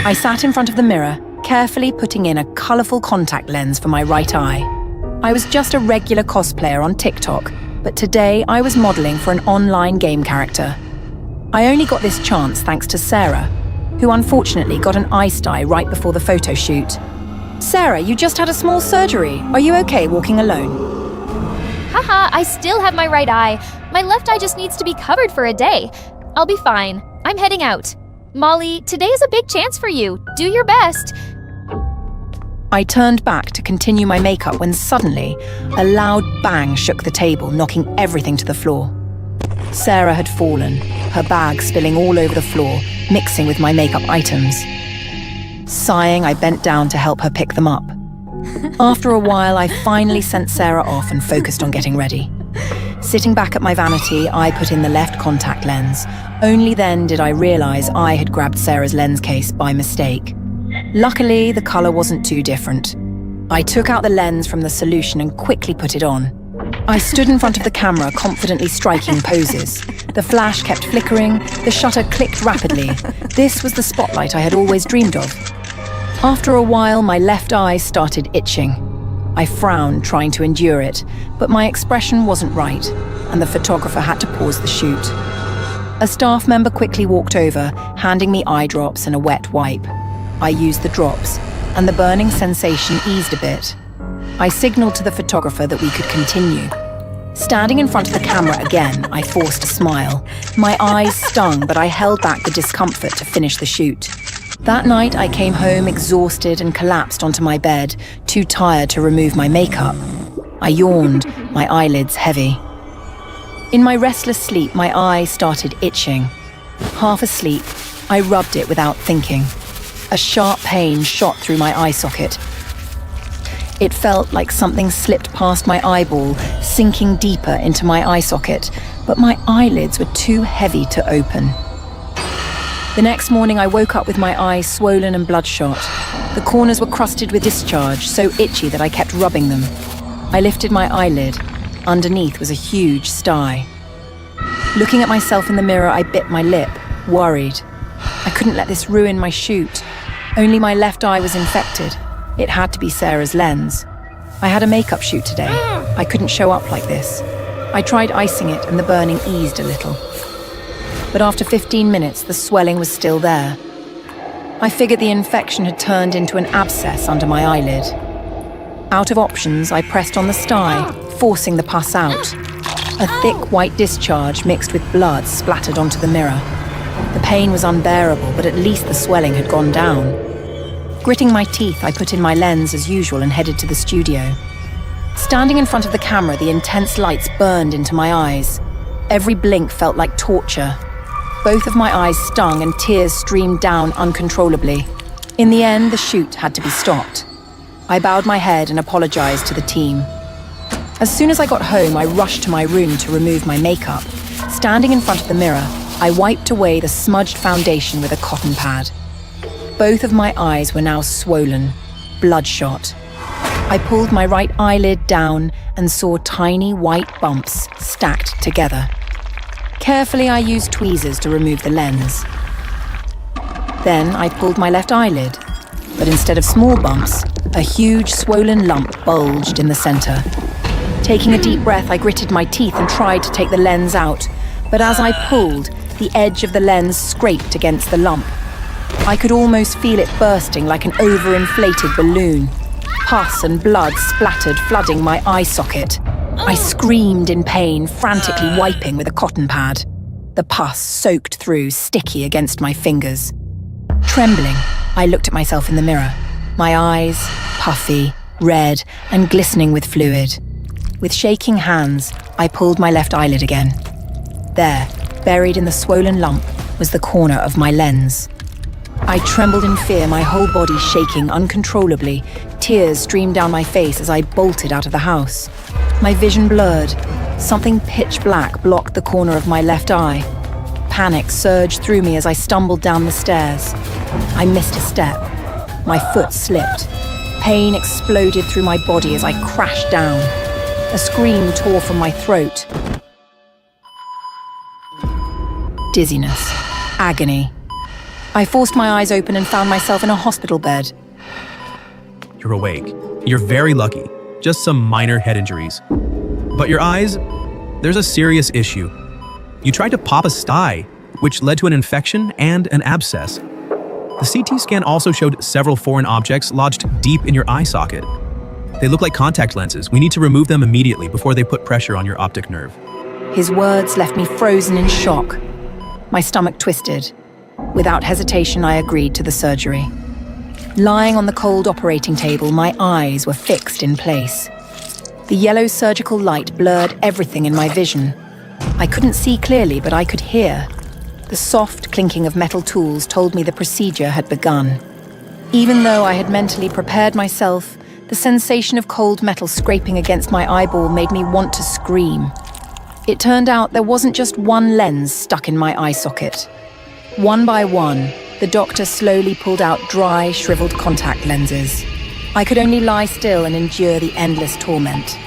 I sat in front of the mirror, carefully putting in a colourful contact lens for my right eye. I was just a regular cosplayer on TikTok, but today I was modelling for an online game character. I only got this chance thanks to Sarah, who unfortunately got an eye sty right before the photo shoot. Sarah, you just had a small surgery. Are you okay walking alone? Haha, I still have my right eye. My left eye just needs to be covered for a day. I'll be fine. I'm heading out. Molly, today is a big chance for you. Do your best. I turned back to continue my makeup when suddenly a loud bang shook the table, knocking everything to the floor. Sarah had fallen, her bag spilling all over the floor, mixing with my makeup items. Sighing, I bent down to help her pick them up. After a while, I finally sent Sarah off and focused on getting ready. Sitting back at my vanity, I put in the left contact lens. Only then did I realise I had grabbed Sarah's lens case by mistake. Luckily, the colour wasn't too different. I took out the lens from the solution and quickly put it on. I stood in front of the camera, confidently striking poses. The flash kept flickering, the shutter clicked rapidly. This was the spotlight I had always dreamed of. After a while, my left eye started itching. I frowned, trying to endure it, but my expression wasn't right, and the photographer had to pause the shoot. A staff member quickly walked over, handing me eye drops and a wet wipe. I used the drops, and the burning sensation eased a bit. I signaled to the photographer that we could continue. Standing in front of the camera again, I forced a smile. My eyes stung, but I held back the discomfort to finish the shoot. That night, I came home exhausted and collapsed onto my bed, too tired to remove my makeup. I yawned, my eyelids heavy. In my restless sleep, my eye started itching. Half asleep, I rubbed it without thinking. A sharp pain shot through my eye socket. It felt like something slipped past my eyeball, sinking deeper into my eye socket, but my eyelids were too heavy to open. The next morning, I woke up with my eyes swollen and bloodshot. The corners were crusted with discharge, so itchy that I kept rubbing them. I lifted my eyelid. Underneath was a huge sty. Looking at myself in the mirror, I bit my lip, worried. I couldn't let this ruin my shoot. Only my left eye was infected. It had to be Sarah's lens. I had a makeup shoot today. I couldn't show up like this. I tried icing it and the burning eased a little. But after 15 minutes, the swelling was still there. I figured the infection had turned into an abscess under my eyelid. Out of options, I pressed on the sty, forcing the pus out. A thick white discharge mixed with blood splattered onto the mirror. The pain was unbearable, but at least the swelling had gone down. Gritting my teeth, I put in my lens as usual and headed to the studio. Standing in front of the camera, the intense lights burned into my eyes. Every blink felt like torture. Both of my eyes stung and tears streamed down uncontrollably. In the end, the shoot had to be stopped. I bowed my head and apologized to the team. As soon as I got home, I rushed to my room to remove my makeup. Standing in front of the mirror, I wiped away the smudged foundation with a cotton pad. Both of my eyes were now swollen, bloodshot. I pulled my right eyelid down and saw tiny white bumps stacked together. Carefully, I used tweezers to remove the lens. Then I pulled my left eyelid, but instead of small bumps, a huge swollen lump bulged in the center. Taking a deep breath, I gritted my teeth and tried to take the lens out, but as I pulled, the edge of the lens scraped against the lump. I could almost feel it bursting like an overinflated balloon. Pus and blood splattered, flooding my eye socket. I screamed in pain, frantically wiping with a cotton pad. The pus soaked through, sticky against my fingers. Trembling, I looked at myself in the mirror. My eyes, puffy, red, and glistening with fluid. With shaking hands, I pulled my left eyelid again. There, buried in the swollen lump, was the corner of my lens. I trembled in fear, my whole body shaking uncontrollably. Tears streamed down my face as I bolted out of the house. My vision blurred. Something pitch black blocked the corner of my left eye. Panic surged through me as I stumbled down the stairs. I missed a step. My foot slipped. Pain exploded through my body as I crashed down. A scream tore from my throat. Dizziness. Agony. I forced my eyes open and found myself in a hospital bed. You're awake. You're very lucky. Just some minor head injuries. But your eyes, there's a serious issue. You tried to pop a sty, which led to an infection and an abscess. The CT scan also showed several foreign objects lodged deep in your eye socket. They look like contact lenses. We need to remove them immediately before they put pressure on your optic nerve. His words left me frozen in shock. My stomach twisted. Without hesitation, I agreed to the surgery. Lying on the cold operating table, my eyes were fixed in place. The yellow surgical light blurred everything in my vision. I couldn't see clearly, but I could hear. The soft clinking of metal tools told me the procedure had begun. Even though I had mentally prepared myself, the sensation of cold metal scraping against my eyeball made me want to scream. It turned out there wasn't just one lens stuck in my eye socket. One by one, the doctor slowly pulled out dry, shriveled contact lenses. I could only lie still and endure the endless torment.